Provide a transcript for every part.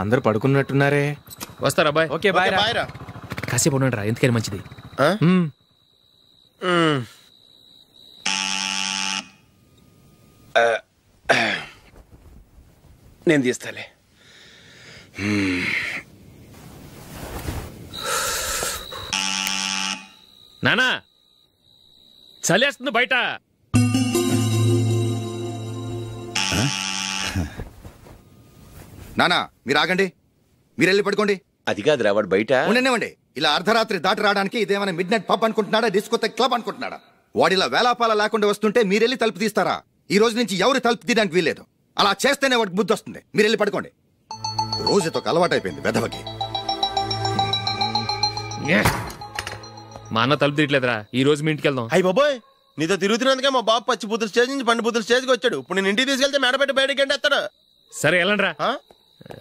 అందరూ పడుకున్నట్టున్నారే. వస్తారా bye? Okay bye రా. కాసేపు ఉన్నాడు రా, ఎందుకని మంచిది. నేను తీస్తాలే. నానా చలేస్తుంది బయట. నానా మీరు ఆగండి, మీరు వెళ్ళి పడుకోండి. అది కాదురా వాడు బయట ఉండనివ్వండి. ఇలా అర్ధరాత్రి దాటి రావడానికి ఇదేమైనా మిడ్ నైట్ పబ్ అనుకుంటున్నాడా, డిస్కోతే క్లబ్ అనుకుంటున్నాడా? వాడిలా వేలాపాల లేకుండా వస్తుంటే మీరెళ్ళి తలుపు తీస్తారా? ఈ రోజు నుంచి ఎవరు తలుపు తీయడానికి వీల్లేదు. అలా చేస్తేనే వాడికి బుద్ధి వస్తుంది. మీరు వెళ్ళి పడుకోండి. రోజుతో అలవాటైపోయింది వెధవకి. మా అన్న తలుపు తీయట్లేదురా, ఈ రోజు మీ ఇంటికి వెళ్దాం. అయ్యి బాబోయ్, నీతో తిరుగుతున్నందుకే మా బాబు పచ్చి బుద్ధుల స్టేజ్ నుంచి పండు బుద్ధుల స్టేజ్కి వచ్చాడు. ఇప్పుడు నేను ఇంటికి తీసుకెళ్తే మేడపెట్టి బయటకి ఎండేస్తాడు. సరే వెళ్ళండి రా.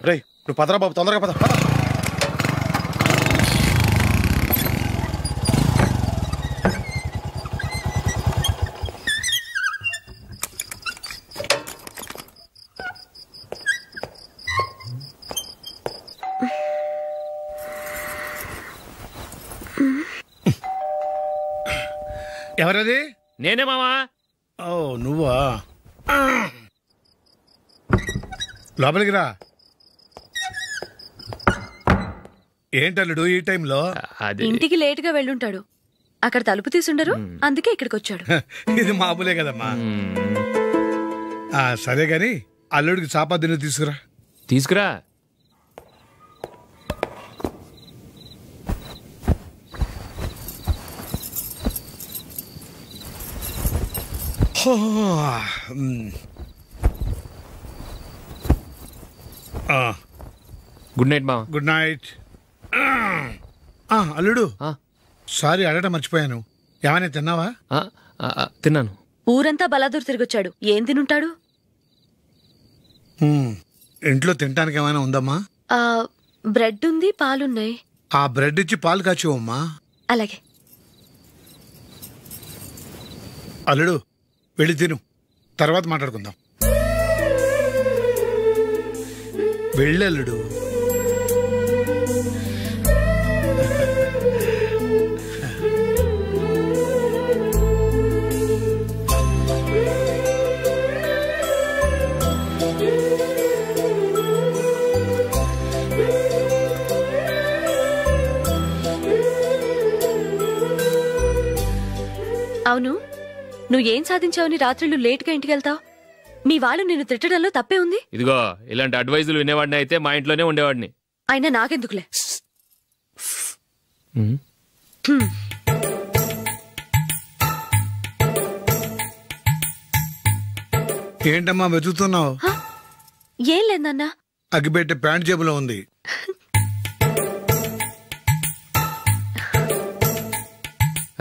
రే నువ్వు పదరా బాబు, తొందరగా పద. ఎవరది? నేనే మావా. ఓ నువ్వా? లోపలికి రా. ఏంటల్లుడు ఈ టైంలో? ఇంటికి లేట్ గా వెళ్ళుంటాడు, అక్కడ తలుపు తీసుండరు, అందుకే ఇక్కడికి వచ్చాడు. ఇది మామూలే కదమ్మా. సరే గాని అల్లుడికి చాపాదిని తీసుకురా. తీసుకురా. గుడ్ నైట్ మావా. Good night. అల్లుడు సారీ అడగటం మర్చిపోయాను. ఏమైనా తిన్నావా? తిన్నాను. ఊరంతా బలాదూర్ తిరిగొచ్చాడు, ఏం తినుంటాడు? ఇంట్లో తినటానికి ఏమైనా ఉందమ్మా? బ్రెడ్ ఉంది, పాలున్నాయి. ఆ బ్రెడ్ ఇచ్చి పాలు కాచివమ్మా. అలాగే. అల్లుడు వెళ్ళి తిను, తర్వాత మాట్లాడుకుందాం. వెళ్ళల్లుడు. అవును, నువ్వేం సాధించావని రాత్రులు లేట్గా ఇంటికి వెళ్తావు? మీ వాళ్ళు నిన్ను తిట్టడంలో తప్పే ఉంది? ఇదిగో ఇలాంటి అడ్వైజులు వినేవాడిని అయితే మా ఇంట్లోనే ఉండేవాడిని. అయినా నాకెందుకులే. ఏంటమ్మా వెతుకుతున్నావు? ఏం లేదన్నా. అగ్గిపెట్టె ప్యాంట్ జేబులో ఉంది.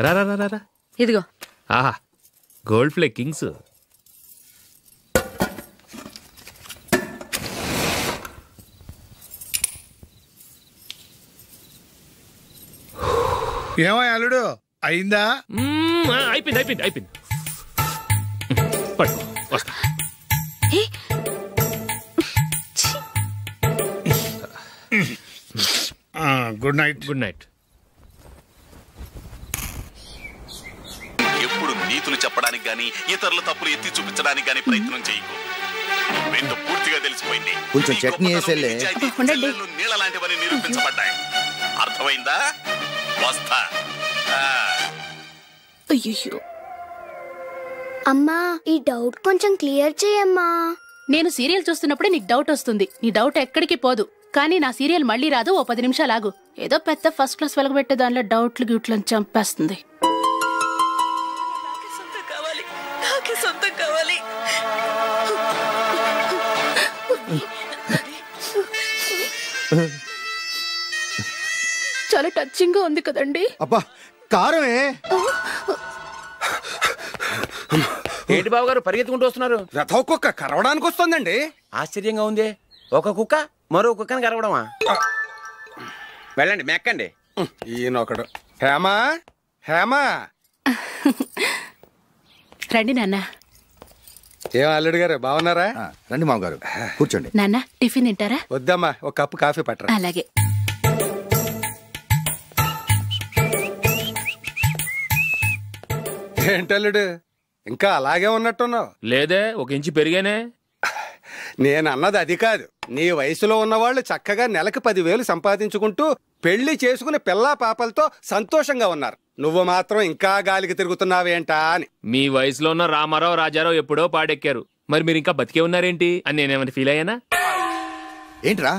రా రా రా రా. ఇదిగో. ఆహా, గోల్డ్ ప్లే కింగ్స్. ఏమో అల్లుడు అయిందా? అయిపోయింది అయిపోయింది అయిపోయింది. పట్టుకో వస్తా. Good night. Good night. ఎప్పుడు నీతులు చెప్పడానికి గాని ఇతరుల తప్పులు ఎత్తి చూపించడానికి గాని ప్రయత్నం చేయకు. రెండు పూర్తిగా తెలిసిపోయింది. కొంచెం చట్నీ వేసేలే. నీళ్ళ లాంటివని నిరూపించబడ్డాయి. అర్థమైందా? వస్తా. అయ్యో అమ్మా, ఈ డౌట్ కొంచెం క్లియర్ చేయమ్మా. నేను సీరియల్ చూస్తున్నప్పుడే నీకు డౌట్ వస్తుంది. నీ డౌట్ ఎక్కడికి పోదు. కానీ నా సీరియల్ మళ్ళీ రాదు. ఓ 10 నిమిషాలు ఆగు. ఏదో పెద్ద ఫస్ట్ క్లాస్ వెలగబెట్టే దానిలో డౌట్లు గ్యూట్లను చంపేస్తుంది. చాలా టచింగ్ గా ఉంది కదండి. అబ్బా కారమే. ఏంటి బాబు గారు పరిగెత్తుకుంటూ వస్తున్నారు? రథ కుక్క కరవడానికి వస్తుందండి. ఆశ్చర్యంగా ఉంది. ఒక కుక్క మరో కుక్కని కరవడమా? వెళ్ళండి మెక్కండి. ఈయనొకడు. హేమా హేమా రండి నాన్న. ఏం అల్లుడు గారు బాగున్నారా? రండి మామగారు కూర్చోండి. నాన్న టిఫిన్ తింటారా? వద్దమ్మా, ఒక కప్పు కాఫీ పట్టరా. అలాగే. ఏంటల్లుడు ఇంకా అలాగే ఉన్నట్టున్నావు? లేదే, 1 ఇంచు పెరిగానే. నేను అన్నది అది కాదు. నీ వయసులో ఉన్నవాళ్ళు చక్కగా నెలకు 10,000 సంపాదించుకుంటూ పెళ్లి చేసుకుని పిల్లా పాపలతో సంతోషంగా ఉన్నారు. నువ్వు మాత్రం ఇంకా గాలికి తిరుగుతున్నావేంటా అని. మీ వయసులో ఉన్న రామారావు రాజారావు ఎప్పుడో పాడెక్కారు, మరి మీరు ఇంకా బతికే ఉన్నారేంటి అని నేనేమైనా ఫీల్ అయ్యానా? ఏంట్రా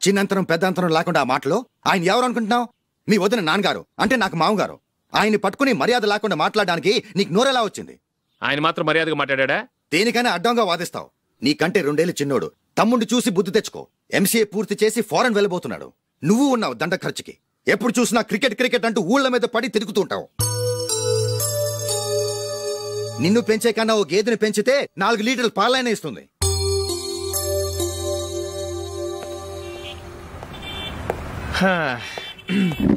చిన్నంతరం పెద్దంతరం లేకుండా ఆ మాటలు? ఆయన ఎవరు అనుకుంటున్నావు? మీ వదిన నాన్నగారు, అంటే నాకు మామగారు. ఆయన్ని పట్టుకుని మర్యాద లేకుండా మాట్లాడడానికి నీకు నోరెలా వచ్చింది? ఆయన మాత్రం మర్యాదగా మాట్లాడా? దేనికైనా అడ్డంగా వాదిస్తావు. నీకంటే 2 ఏళ్ళు చిన్నోడు. తమ్ముడు చూసి బుద్ధి తెచ్చుకో. ఎంసీఏ పూర్తి చేసి ఫారెన్ వెళ్ళబోతున్నాడు. నువ్వు ఉన్నావు దండ ఖర్చుకి. ఎప్పుడు చూసినా క్రికెట్ క్రికెట్ అంటూ ఊళ్ళ మీద పడి తిరుగుతుంటావు. నిన్ను పెంచే కన్నా ఓ గేదెని పెంచితే 4 లీటర్లు పాలైన ఇస్తుంది.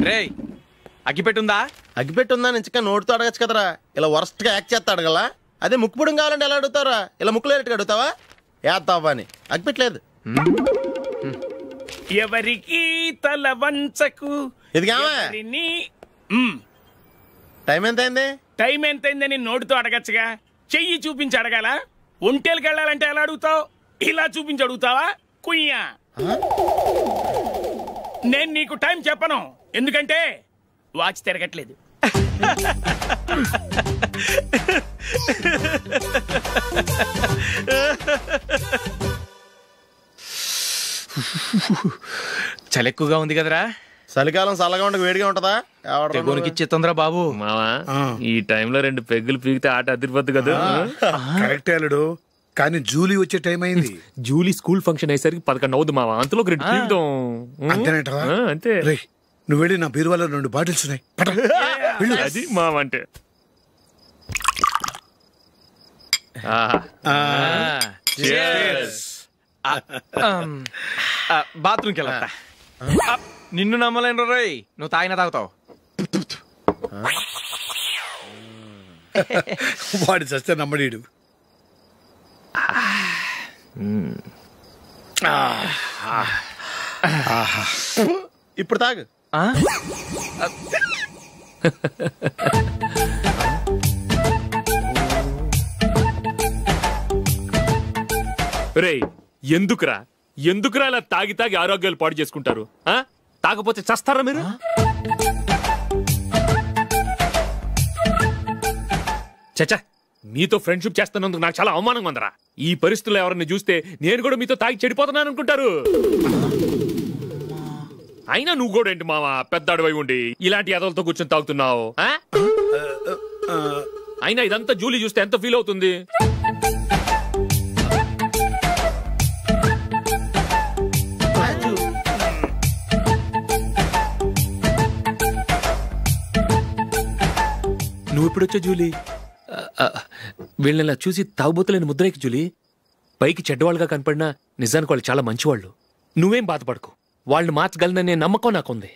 రేయ్, అగ్గిపెట్టుందా? అగ్గిపెట్టుందా నుంచి నోటితో అడగచ్చు కదరా. ఇలా వరస్ట్ గా యాక్ట్ చేస్తా అడగలా? అదే ముక్కుపుడు కావాలంటే ఎలా అడుగుతారా? ఇలా ముక్కులేటట్టు అడుగుతావా? ఏత్తావా అని. అగ్గిపెట్టలేదు. ఎవరికి తల వంచకు. ఇది టైం ఎంతైంది? టైం ఎంతైందని నోటితో అడగచ్చుగా, చెయ్యి చూపించి అడగాల? ఒంటేలకు వెళ్ళాలంటే ఎలా అడుగుతావు? ఇలా చూపించి అడుగుతావా? కుయ్యా, నేను నీకు టైం చెప్పను, ఎందుకంటే వాచ్ తిరగట్లేదు. చలి ఎక్కువగా ఉంది కదరా. చలికాలం చల్లగా ఉండక వేడిగా ఉంటదా? ఇచ్చేతుందిరా బాబు. మావా, ఈ టైంలో 2 పెగ్గులు పీకితే ఆట అదిరిపోద్దు కదా. కరెక్ట్ అల్లుడు, కానీ జూలీ వచ్చే టైం అయింది. జూలీ స్కూల్ ఫంక్షన్ అయ్యేసరికి 11 అవుద్ది మావా. అంతలో 2 పీకుదాం. అంతేనేటవా? అంతే. నువ్వు వెళ్ళి నా బీరువాలో 2 బాటిల్స్ ఉన్నాయి. అది మావా అంటే. బాత్రూమ్కి వెళ్ళా. నిన్ను నమ్మలేను రోయ్, నువ్వు తాగినా తాగుతావు. వాడి చస్తే నమ్మడీడు. ఇప్పుడు తాగు. రేయ్, ఎందుకురా ఇలా తాగి తాగి ఆరోగ్యాలు పాడు చేసుకుంటారు? తాగపోతే చస్తారా మీరు? చచ్చా, మీతో ఫ్రెండ్షిప్ చేస్తున్నందుకు నాకు చాలా అవమానంగా ఉందరా. ఈ పరిస్థితుల్లో ఎవరిని చూస్తే నేను కూడా మీతో తాగి చెడిపోతున్నాను అనుకుంటారు. అయినా నువ్వు కూడా ఏంటి మావా, పెద్ద అడవై ఉండి ఇలాంటి ఎదలతో కూర్చొని తాగుతున్నావు? అయినా ఇదంతా జూలీ చూస్తే ఎంత ఫీల్ అవుతుంది? నువ్వు ఎప్పుడొచ్చా జూలీ? వీళ్ళని ఇలా చూసి తాగుబోతులేని ముద్రేకి జూలీ. పైకి చెడ్డవాళ్ళుగా కనపడినా నిజానికి వాళ్ళు చాలా మంచివాళ్ళు. నువ్వేం బాధపడకు, వాళ్ళని మార్చగలననే నమ్మకం నాకుంది.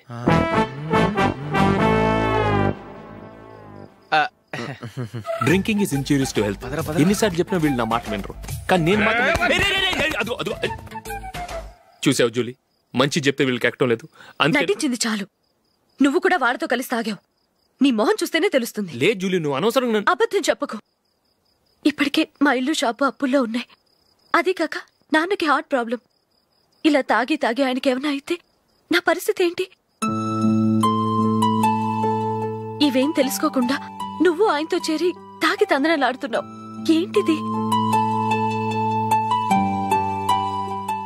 Drinking is injurious to health. ఎన్నిసార్లు చెప్పినా వీళ్ళు నా మాట వినరు, కానీ నేను మాత్రం. చూసావు జూలీ, మంచి చెప్తే వీళ్ళకి ఎక్కడం లేదు. నటించింది చాలు. నువ్వు కూడా వాళ్ళతో కలిసి తాగావు. నీ మొహం చూస్తేనే తెలుస్తుంది. లేదు జూలీ, నువ్వు అనవసరంగా అబద్ధం చెప్పకు. ఇప్పటికే మా ఇల్లు షాపు అప్పుల్లో ఉన్నాయి. అదీ కాక నాన్నకి హార్ట్ ప్రాబ్లం. ఇలా తాగి తాగి ఆయనకి ఏమైనా అయితే నా పరిస్థితి ఏంటి? ఇవేం తెలుసుకోకుండా నువ్వు ఆయనతో చేరి తాగి తందనలాడుతున్నావు. ఏంటిది?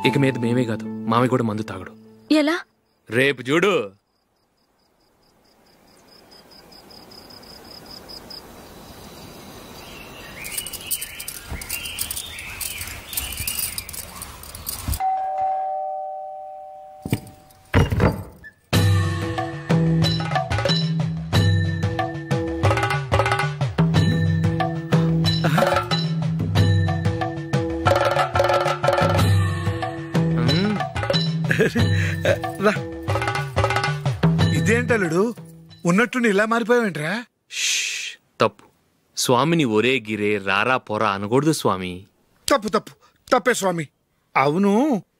ఇక మీద మేమే కాదు, మావి కూడా మందు తాగడు. ఎలా? రేపు చూడు. ఇదేంటలుడు, ఉన్నట్టు ఇలా మారిపోయావేంట్రా? తప్పు. స్వామిని ఒరే గిరే రారా పొరా అనకూడదు స్వామి. తప్పే స్వామి. అవును,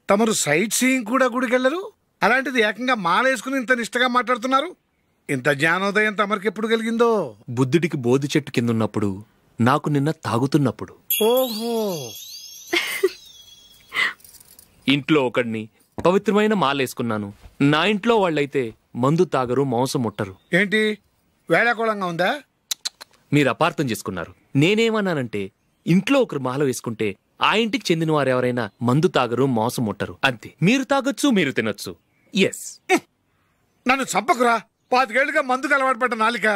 తమరు సైట్ సీయింగ్ కూడా గుడికెళ్ళరు, అలాంటిది ఏకంగా మాలేసుకుని ఇంత నిష్టగా మాట్లాడుతున్నారు. ఇంత జ్ఞానోదయం తమరికి ఎప్పుడు కలిగిందో? బుద్ధుడికి బోధి చెట్టు కింద ఉన్నప్పుడు, నాకు నిన్న తాగుతున్నప్పుడు. ఓహో. ఇంట్లో ఒకడిని పవిత్రమైన మాలేసుకున్నాను. నా ఇంట్లో వాళ్ళైతే మందు తాగరు, మాంసం ముట్టరు. ఏంటి వేళాకోళంగా ఉందా? మీరు అపార్థం చేసుకున్నారు. నేనేమన్నానంటే, ఇంట్లో ఒకరు మాల వేసుకుంటే ఆ ఇంటికి చెందిన వారు ఎవరైనా మందు తాగరు, మాంసం ముట్టరు, అంతే. మీరు తాగొచ్చు, మీరు తినొచ్చు. ఎస్. నన్ను చంపకురా. 5 ఏళ్లుగా మందుకు అలవాటు పడ్డ నాలిక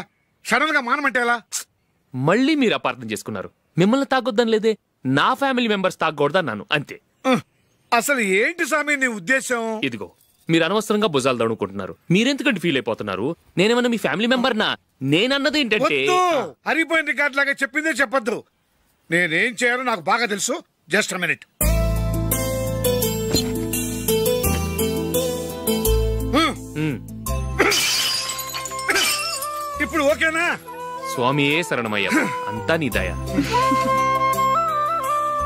సడన్ గా మానమంటే ఎలా? మళ్ళీ మీరు అపార్థం చేసుకున్నారు. మిమ్మల్ని తాగొద్దని లేదే, నా ఫ్యామిలీ మెంబర్స్ తాగకూడదన్నాను, అంతే. అసలు ఏంటి స్వామి నీ ఉద్దేశం? ఇదిగో, మీరు అనవసరంగా భుజాలు దడుకుంటున్నారు. మీరెందుకంటే ఫీల్ అయిపోతున్నారు? నేనేమన్నా మీ ఫ్యామిలీ మెంబర్నా? నేనన్నది ఏంటంటే, హరిపోయిన రికార్డ్ లాగా చెప్పిందే చెప్పద్దు. నేనేం చేయాలో నాకు బాగా తెలుసు. Just a minute. ఇప్పుడు ఓకేనా? స్వామియే శరణమయ్య, అంతా నీ దయ.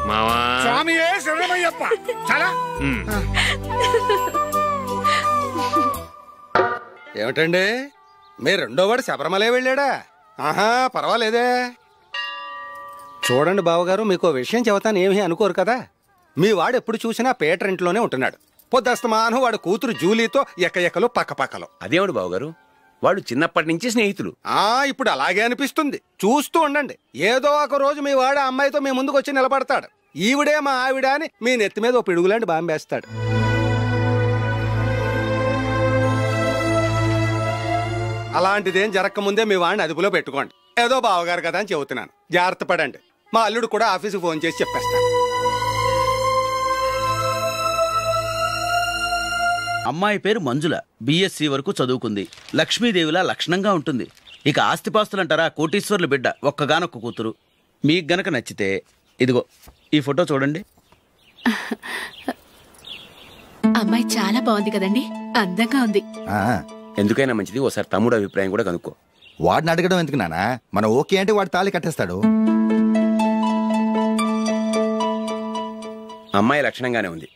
మావా, స్వామియే శరణమయ్యప్ప. చాలా ఏమిటండి, మీ రెండో వాడు శబరిమలే వెళ్ళాడా? ఆహా, పర్వాలేదే. చూడండి బావగారు, మీకు విషయం చెబుతాను, ఏమీ అనుకోరు కదా. మీ వాడు ఎప్పుడు చూసినా పేటరింట్లోనే ఉంటున్నాడు. పొద్దస్తమానం వాడు కూతురు జూలీతో ఎక్కలు పక్కపక్కలు. అదేమిడు బావగారు, వాడు చిన్నప్పటి నుంచి స్నేహితులు. ఇప్పుడు అలాగే అనిపిస్తుంది. చూస్తూ ఉండండి, ఏదో ఒక రోజు మీ వాడు అమ్మాయితో మీ ముందుకు వచ్చి నిలబడతాడు. ఈవిడే మా ఆవిడ అని మీ నెత్తి మీద ఓ పిడుగులాంటి బాంబేస్తాడు. అలాంటిదేం జరగకముందే మీ వాడిని అదుపులో పెట్టుకోండి. ఏదో బావగారు కదా అని చెబుతున్నాను, జాగ్రత్త పడండి. మా అల్లుడు కూడా ఆఫీసుకి ఫోన్ చేసి చెప్పేస్తాను. అమ్మాయి పేరు మంజుల, బిఎస్సి వరకు చదువుకుంది. లక్ష్మీదేవిలా లక్షణంగా ఉంటుంది. ఇక ఆస్తిపాస్తులంటారా, కోటీశ్వర్ల బిడ్డ, ఒక్కగానొక్క కూతురు. మీకు గనక నచ్చితే ఇదిగో ఈ ఫోటో చూడండి. అమ్మాయి చాలా బాగుంది కదండి, అందంగా ఉంది. ఎందుకైనా మంచిది ఓసారి తమ్ముడు అభిప్రాయం కూడా కనుక్కో. వాడిని అడగడం ఎందుకు నానా? మనం ఓకే అంటే వాడు తాళి కట్టేస్తాడు. అమ్మాయి లక్షణంగానే ఉంది.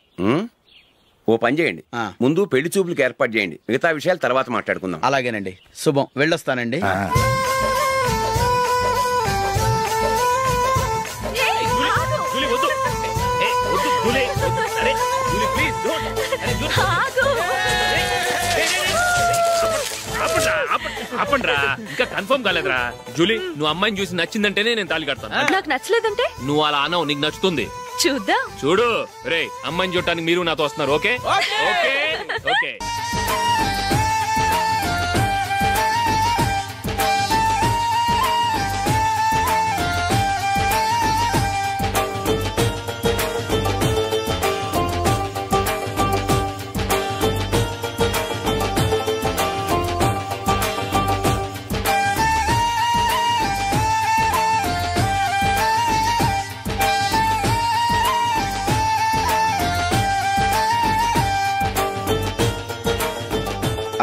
ఓ పని చేయండి, ముందు పెళ్లి చూపులకు ఏర్పాటు చేయండి, మిగతా విషయాలు తర్వాత మాట్లాడుకుందాం. అలాగేనండి. శుభం, వెళ్ళొస్తానండి. ఆపండ్రా, ఇంకా కన్ఫర్మ్ కాలేదురా. జూలీ, నువ్వు అమ్మాయిని చూసి నచ్చిందంటేనే నేను తాళి కడతాను. నాకు నచ్చలేదంటే నువ్వు అలా అనవు, నీకు నచ్చుతుంది. చూద్దాం. చూడు రే, అమ్మాయిని చూడటానికి మీరు నాతో వస్తున్నారు. Okay okay okay.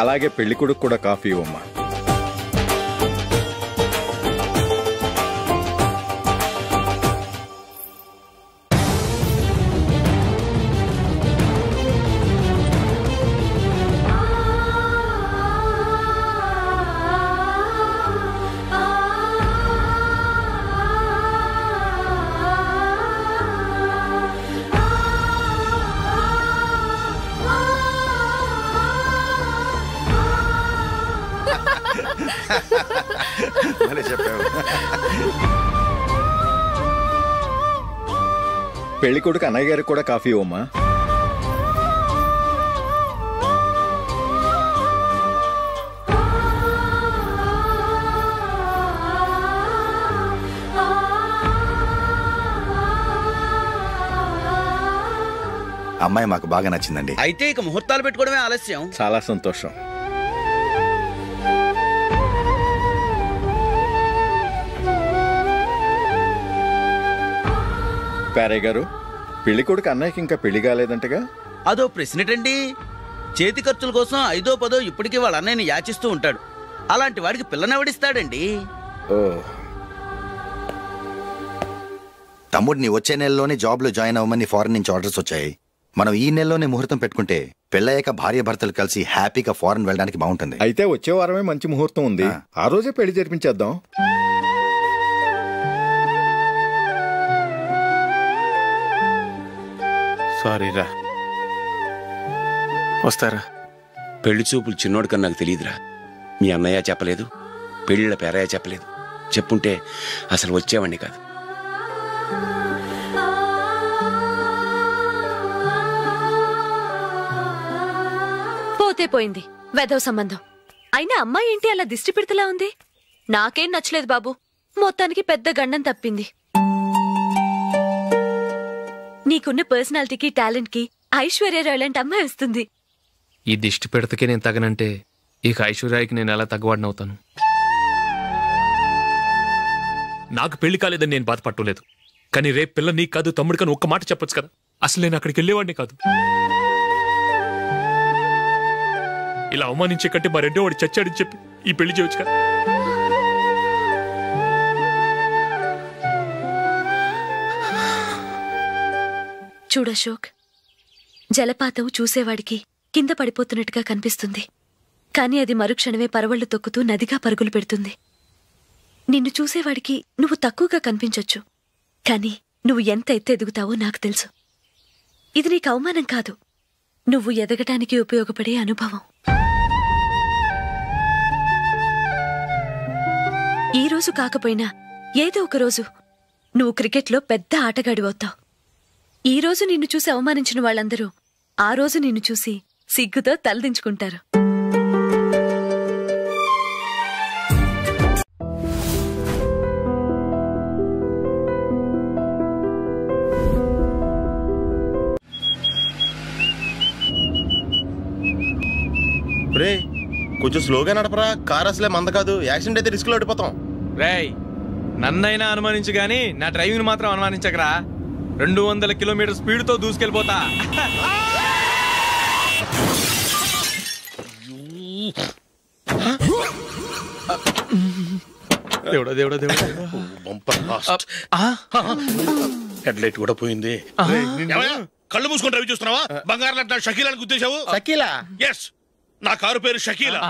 అలాగే పెళ్లి కొడుకు కూడా కాఫీ ఇవ్వమ్మా. పెళ్లి కొడుకు అన్నయ్య గారికి కూడా కాఫీ ఇవ్వమ్మా. అమ్మాయి మాకు బాగా నచ్చిందండి. అయితే ఇక ముహూర్తాలు పెట్టుకోవడమే ఆలస్యం. చాలా సంతోషం. ప్యారే గారు, పెళ్లి కొడుకు అన్నయ్యకి ఇంకా పెళ్లి కాలేదంటగా? అదో ప్రశ్నటండి. చేతి ఖర్చుల కోసం 5దో 10దో ఇప్పటికీ వాళ్ళ అన్నయ్యని యాచిస్తూ ఉంటాడు. అలాంటి వాడికి పిల్లనెవడిస్తాడండి? ఓ, తమ్ముడిని వచ్చే నెలలోనే జాబ్లో జాయిన్ అవ్వమని ఫారెన్ నుంచి ఆర్డర్స్ వచ్చాయి. మనం ఈ నెలలోనే ముహూర్తం పెట్టుకుంటే పెళ్ళయ్యాక భార్య భర్తలు కలిసి హ్యాపీగా ఫారెన్ వెళ్ళడానికి బాగుంటుంది. అయితే వచ్చే వారమే మంచి ముహూర్తం ఉంది, ఆ రోజే పెళ్లి జరిపించేద్దాం. సారీరా. వస్తారా? పెళ్లి చూపులు చిన్నోడు కన్నా నాకు తెలియదురా. మీ అన్నయ్య చెప్పలేదు, పెళ్ళిళ్ళ పేరయ్య చెప్పలేదు. చెప్పుంటే అసలు వచ్చేవాడిని కాదు. పోతే పోయింది వెధవ సంబంధం. అయినా అమ్మాయి ఏంటి అలా దిష్టి పెడతలా ఉంది? నాకేం నచ్చలేదు బాబు. మొత్తానికి పెద్ద గండం తప్పింది. నీకున్న పర్సనాలిటీకి టాలెంట్ కి ఐశ్వర్యరాయ్ లాంటి అమ్మాయి వస్తుంది. ఈ దిష్టి పెడతకే నేను తగనంటే ఇక ఐశ్వర్యాకి నేను ఎలా తగ్గవాడినవుతాను? నాకు పెళ్లి కాలేదని నేను బాధపట్టలేదు, కానీ రేపు పిల్ల నీకు కాదు తమ్ముడు కానీ ఒక్క మాట చెప్పొచ్చు కదా. అసలు నేను అక్కడికి వెళ్ళేవాడిని కాదు. ఇలా అవమానించే కంటే మా రెండో వాడు చచ్చాడని చెప్పి ఈ పెళ్లి చేయొచ్చు కదా. చూడశోక్, జలపాతం చూసేవాడికి కింద పడిపోతున్నట్టుగా కనిపిస్తుంది, కానీ అది మరుక్షణమే పరవళ్లు తొక్కుతూ నదిగా పరుగులు పెడుతుంది. నిన్ను చూసేవాడికి నువ్వు తక్కువగా కనిపించొచ్చు, కానీ నువ్వు ఎంత ఎత్తు ఎదుగుతావో నాకు తెలుసు. ఇది నీకు అవమానం కాదు, నువ్వు ఎదగటానికి ఉపయోగపడే అనుభవం. ఈ రోజు కాకపోయినా ఏదో ఒక రోజు నువ్వు క్రికెట్లో పెద్ద ఆటగాడివవుతావు. ఈ రోజు నిన్ను చూసి అవమానించిన వాళ్ళందరూ ఆ రోజు నిన్ను చూసి సిగ్గుతో తలదించుకుంటారు. రే కొంచెం స్లోగా నడపరా, కార్ అసలే మంద కాదు. యాక్సిడెంట్ అయితే రిస్క్ లో ఓడిపోతాం. రేయ్, నన్నైనా అనుమానించు గాని నా డ్రైవింగ్ మాత్రం అనుమానించకరా. 200 కిలోమీటర్ స్పీడ్ తో దూసుకెళ్ళిపోతా. దేవుడా దేవుడా దేవుడా, హెడ్ లైట్ కూడా పోయింది. కళ్ళు మూసుకొని రవి చూస్తున్నావా? బంగారం లాంటి షకీలాని గుర్తించావు? షకీలా? ఎస్, నా కారు పేరు Shakeela.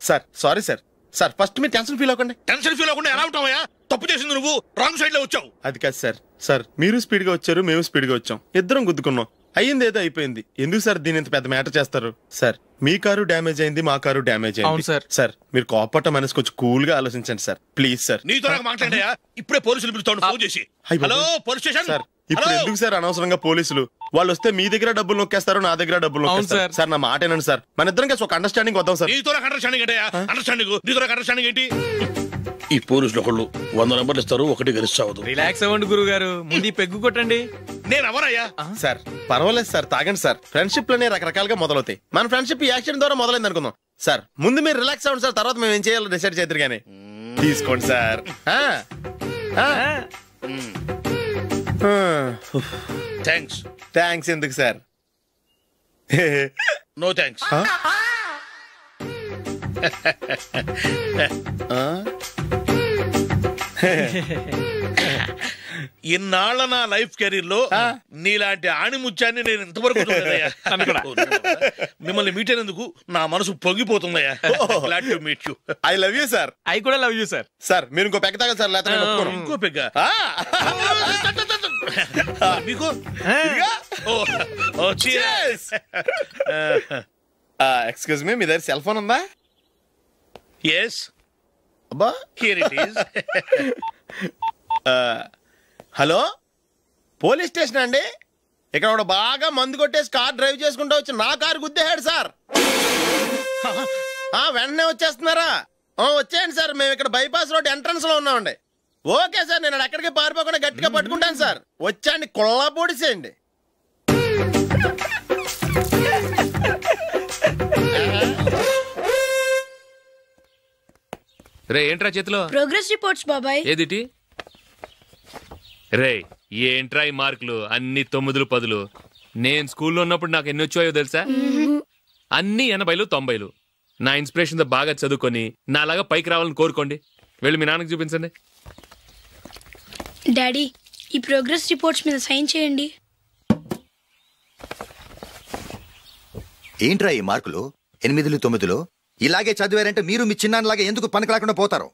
Sir sorry sir. Sir first మీరు టెన్షన్ ఫీల్ అవ్వకండి. టెన్షన్ ఫీల్ అవ్వకుండా ఎలా ఉంటావయ్యా? తప్పు చేసింది నువ్వు, రాంగ్ సైడ్ లో వచ్చావు. అది కాదు సార్. సార్ మీరు స్పీడ్ గా వచ్చారు, మేము స్పీడ్ గా వచ్చాం, ఇద్దరం గుద్దుకున్నాం. అయ్యింది ఏదో అయిపోయింది. ఎందుకు సార్ దీని ఇంత పెద్ద మ్యాటర్ చేస్తారు? సార్ మీ కారు డ్యామేజ్ అయింది, మా కారు డ్యామేజ్ అయింది. సార్ మీరు కోపట్ట మనసు కొంచెం కూల్ గా ఆలోచించండి సార్, ప్లీజ్ సార్. నీతో నాకు మాట్లాడాయా? ఇప్పుడే పోలీసులు పిలుస్తాను, ఫోన్ చేసి. Hello police station. సార్ ఇప్పుడు ఎందుకు సార్ అనవసరంగా పోలీసులు? వాళ్ళు వస్తే మీ దగ్గర డబ్బులు నొక్కేస్తారు, నా దగ్గర డబ్బులు నొక్కేస్తారు. సార్ నా మాట ఏనండి సార్, మన ఇద్దరం కలిసి ఒక అండర్స్టాండింగ్ వద్దాం సార్. నీతో నాకు అండర్స్టాండింగ్ ఏంటయ్యా? అండర్స్టాండింగ్ నీతో నాకు అండర్స్టాండింగ్ ఏంటి? ఈ పోలీసులు ఒకళ్ళు 100 నెంబర్లు ఇస్తారు, ఒకటి గెలుస్తావదు. రిలాక్స్ అవ్వండి గురువు గారు, ముందు పెగ్గు కొట్టండి. నేను ఎవరయ్యా? సార్ పర్వాలేదు సార్, తాగండి సార్. ఫ్రెండ్షిప్ లోనే రకరకాలుగా మొదలవుతాయి. మన ఫ్రెండ్షిప్ యాక్సిడెంట్ ద్వారా మొదలైంది అనుకుందాం. సార్ ముందు మీరు రిలాక్స్ అవ్వండి సార్, తర్వాత మేము ఏం చేయాలో డిసైడ్ చేద్దరు కానీ. తీసుకోండి సార్. థ్యాంక్స్. థ్యాంక్స్ ఎందుకు సార్? No thanks. ఇన్నాళ్ళ నా లైఫ్ కెరీర్ లో నీలాంటి ఆణిముత్యాన్ని నేను ఇంతవరకు చూడలేదయ్యా. మిమ్మల్ని మీట్ అయినందుకు నా మనసు పొంగిపోతుందయ్యా. Glad to meet you. I love you sir. I కూడా లవ్ యూ సార్. సార్ మీరు ఇంకో పెగ్గ తాగండి సార్, లేకపోతే ఇంకో పెగ్గ మీకు. ఎక్స్క్యూజ్ మీ, మీ దగ్గర సెల్ ఫోన్ ఉందా? ఎస్. అబ్బా, here it is. Hello, police station అండి. ఇక్కడ ఒకడు బాగా మందు కొట్టేసి కార్ డ్రైవ్ చేసుకుంటూ వచ్చి నా కారు గుద్దేశాడు సార్. వెంటనే వచ్చేస్తున్నారా? వచ్చేయండి సార్, మేము ఇక్కడ బైపాస్ రోడ్ ఎంట్రన్స్ లో ఉన్నామండి. ఓకే సార్, నేను ఎక్కడికి పారిపోకుండా గట్టిగా పట్టుకుంటాను సార్. వచ్చాండి, కుళ్ళ పొడిసేయండి. రే ఏంట్రా చేతిలో? ప్రోగ్రెస్ రిపోర్ట్స్ బాబాయ్. ఏదిటి? రే ఏంట్రా ఈ మార్కులు అన్ని 9, 10? నేను స్కూల్లో ఉన్నప్పుడు నాకు ఎన్ని వచ్చాయో తెలుసా? అన్ని 80, 90. నా ఇన్స్పిరేషన్ తో బాగా చదువుకొని నాలాగా పైకి రావాలని కోరుకోండి. వెళ్ళి మీ నాన్నకి చూపించండి. డాడీ, ఈ ప్రోగ్రెస్ రిపోర్ట్స్ మీద సైన్ చేయండి. ఏంట్రా ఈ మార్కులు 8, 9? ఇలాగే చదివారంటే మీరు మీ చిన్నాన్నలాగా ఎందుకు పనికిలాకుండా పోతారు?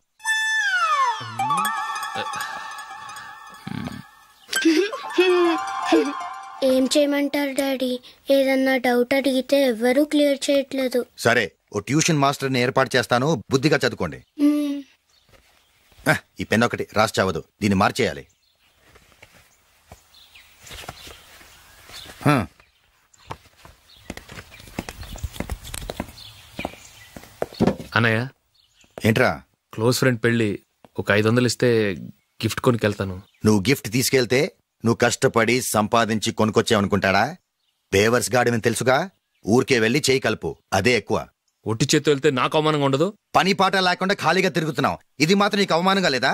ఏం చేయమంటారు డాడీ? ఏదన్నా డౌట్ అడిగితే ఎవ్వరూ క్లియర్ చేయట్లేదు. సరే, ఓ ట్యూషన్ మాస్టర్ని ఏర్పాటు చేస్తాను, బుద్ధిగా చదువుకోండి. ఈ పెన్ ఒకటి రాసి చావదు, దీన్ని మార్చేయాలి. అన్నయ్య, ఏంట్రా? క్లోజ్ ఫ్రెండ్ పెళ్లి, ఒక 500 ఇస్తే గిఫ్ట్ కొనుకెళ్తాను. నువ్వు గిఫ్ట్ తీసుకెళ్తే నువ్వు కష్టపడి సంపాదించి కొనుక్కొచ్చావనుకుంటాడా? బేవర్స్ గాడమని తెలుసుగా, ఊరికే వెళ్ళి చేయి కలుపు, అదే ఎక్కువ. ఒట్టి చేత్తో వెళ్తే నాకు అవమానంగా ఉండదు? పని పాట లేకుండా ఖాళీగా తిరుగుతున్నావు, ఇది మాత్రం నీకు అవమానంగా లేదా?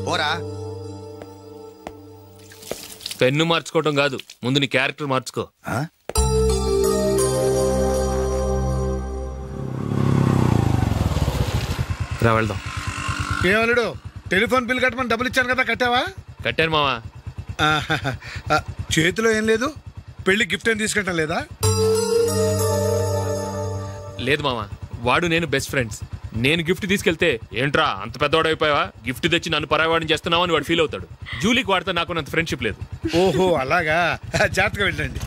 పోరా. పెన్ను మార్చుకోవటం కాదు, ముందు నీ క్యారెక్టర్ మార్చుకో. రా వెళ్దాం. ఏమలుడు, టెలిఫోన్ బిల్ కట్టమని డబ్బులు ఇచ్చాను కదా, కట్టావా? కట్టాను మావా. చేతిలో ఏం లేదు, పెళ్లి గిఫ్ట్ ఏం తీసుకెళ్ళటం లేదా? లేదు మావా, వాడు నేను బెస్ట్ ఫ్రెండ్స్. నేను గిఫ్ట్ తీసుకెళ్తే ఏంట్రా అంత పెద్దవాడు అయిపోయావా, గిఫ్ట్ తెచ్చి నన్ను పరాయవాడిని చేస్తున్నావు అని వాడు ఫీల్ అవుతాడు. జూలీకి వాడితే నాకు అంత ఫ్రెండ్షిప్ లేదు. ఓహో అలాగా, జాగ్రత్తగా వెళ్ళండి.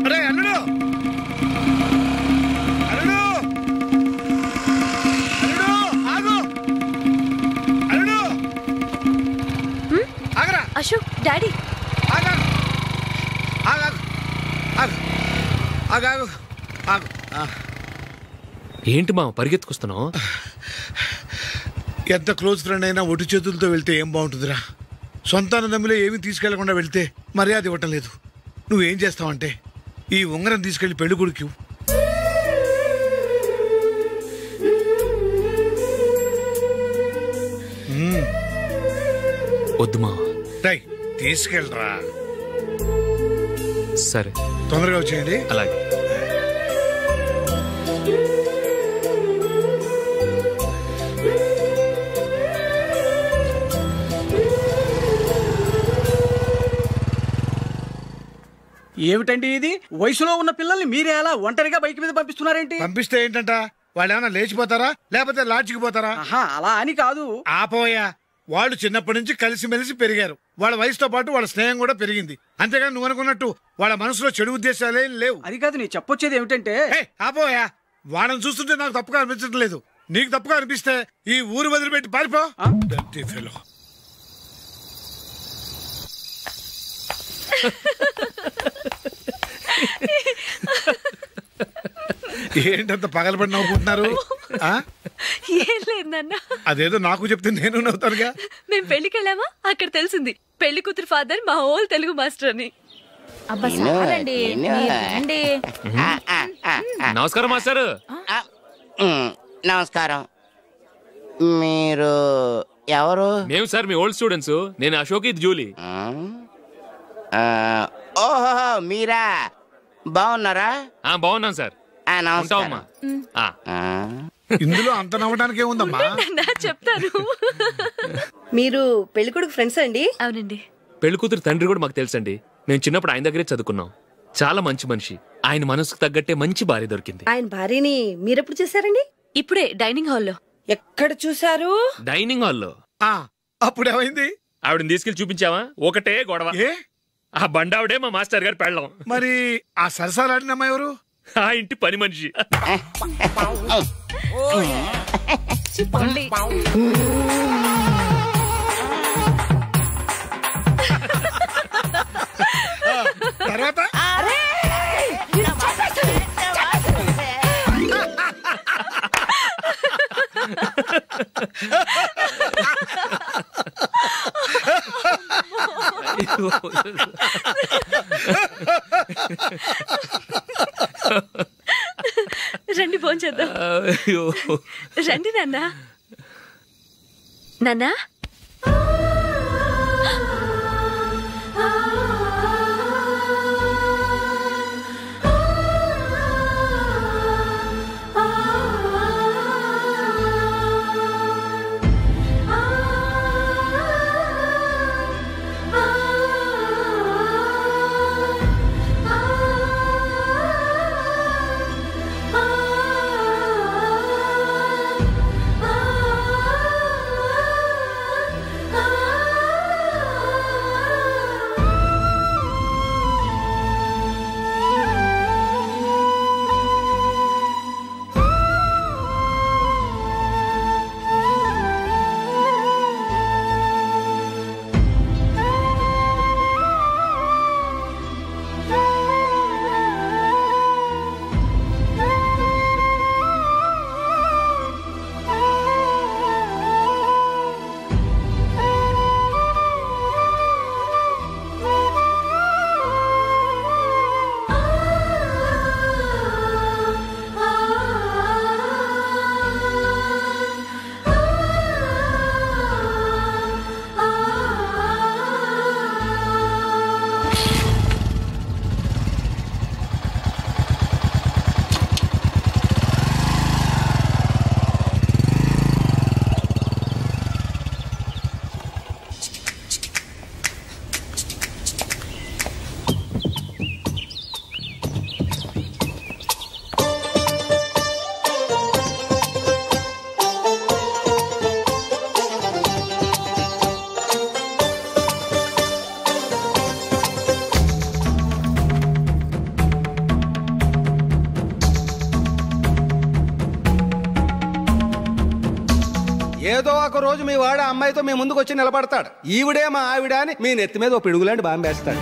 అరే అల్లుడు, అల్లుడు, అల్లుడు, ఆగు, అల్లుడు, ఆగరా. అశోక్, డాడీ, ఆగు, ఆగు, ఆగు. ఏంటి మా పరిగెత్తుకొస్తున్నావు? ఎంత క్లోజ్ ఫ్రెండ్ అయినా ఒటి చేతులతో వెళ్తే ఏం బాగుంటుందిరా? సొంతాన నమ్మిలో ఏమీ తీసుకెళ్లకుండా వెళ్తే మర్యాద ఇవ్వటం లేదు. నువ్వేం చేస్తావంటే ఈ ఉంగరం తీసుకెళ్లి పెళ్లి కొడుకు వద్దు మా. తీసుకెళ్ళరా. సరే, తొందరగా వచ్చేయండి. అలాగే. ఏమిటండి ఇది? వయసులో ఉన్న పిల్లల్ని మీరే అలా ఒంటరిగా బైక్ మీద పంపిస్తున్నారేంటి? పంపిస్తే ఏంటంట, వాళ్ళు ఏమైనా లేచిపోతారా లేకపోతే లాడ్జికి పోతారా? అలా అని కాదు. ఆపోయా, వాళ్ళు చిన్నప్పటి నుంచి కలిసిమెలిసి పెరిగారు. వాళ్ళ వయసుతో పాటు వాళ్ళ స్నేహం కూడా పెరిగింది. అంతేగాని నువ్వు అనుకున్నట్టు వాళ్ళ మనసులో చెడు ఉద్దేశాలేం లేవు. అది కాదు, నేను చెప్పొచ్చేది ఏమిటంటే, ఆపోయా, వాళ్ళని చూస్తుంటే నాకు తప్పుగా అనిపించడం లేదు. నీకు తప్పుగా అనిపిస్తే ఈ ఊరు వదిలిపెట్టి పారిపో. ఏంటంత పగలబడి నవ్వుకుంటున్నారు? ఏం లేదు నాన్న, అదేదో నాకు చెప్తే నేను నవ్వుతానుగా. మేము పెళ్లికి వెళ్ళామా, అక్కడ తెలిసింది పెళ్లి కూతురు ఫాదర్ మా హోల్ తెలుగు మాస్టర్ అని. నమస్కారం మాస్టర్. నమస్కారం. మీరు ఎవరు? మేము సార్ మీ ఓల్డ్ స్టూడెంట్స్. నేను అశోక్, ఇది జూలీ. ఓహో మీరా, బాగున్నారా? బాగున్నాను సార్. ఉంటావమ్మా. ఇందులో అంత నవ్వడానికి ఏముందమ్మా? చెప్తాను. మీరు పెళ్ళికొడుకు ఫ్రెండ్స్ అండి? అవునండి. పెళ్లి కూతురు తండ్రి కూడా మాకు తెలుసండి. మేము చిన్నప్పుడు ఆయన దగ్గరే చదువుకున్నాం. చాలా మంచి మనిషి. ఆయన మనసుకు తగ్గట్టే మంచి భార్య దొరికింది. ఆయన భార్యని మీరెప్పుడు చూసారండి? ఇప్పుడే డైనింగ్ హాల్లో. ఎక్కడ చూసారు? డైనింగ్ హాల్లో. అప్పుడు ఏమైంది? ఆవిడని తీసుకెళ్లి చూపించావా? ఒకటే గొడవ. ఆ బండావిడే మా మాస్టర్ గారు పెళ్ళం. మరి ఆ సరసాలాడిన అమ్మాయి ఎవరు? ఆ ఇంటి పని మనిషి. తర్వాత రండి భోంచేద్దాం. రండి నాన్న. నాన్న, ఒక రోజు మీ వాడు ఆ అమ్మాయితో మీ ముందుకు వచ్చి నిలబడతాడు. ఈవిడే మా ఆవిడ అని మీ నెత్తి మీద ఓ పిడుగులాంటి బాంబేస్తాడు.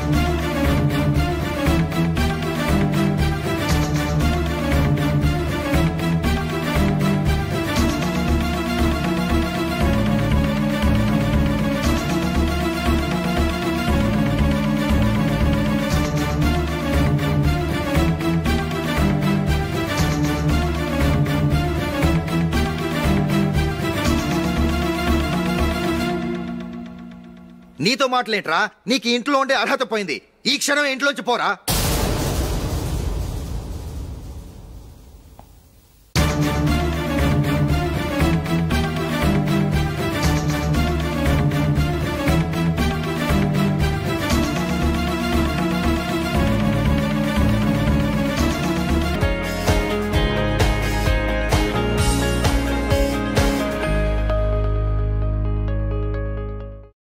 నీతో మాటలేంట్రా? నీకు ఇంట్లో ఉండే అర్హత పోయింది. ఈ క్షణం ఇంట్లోంచి పోరా.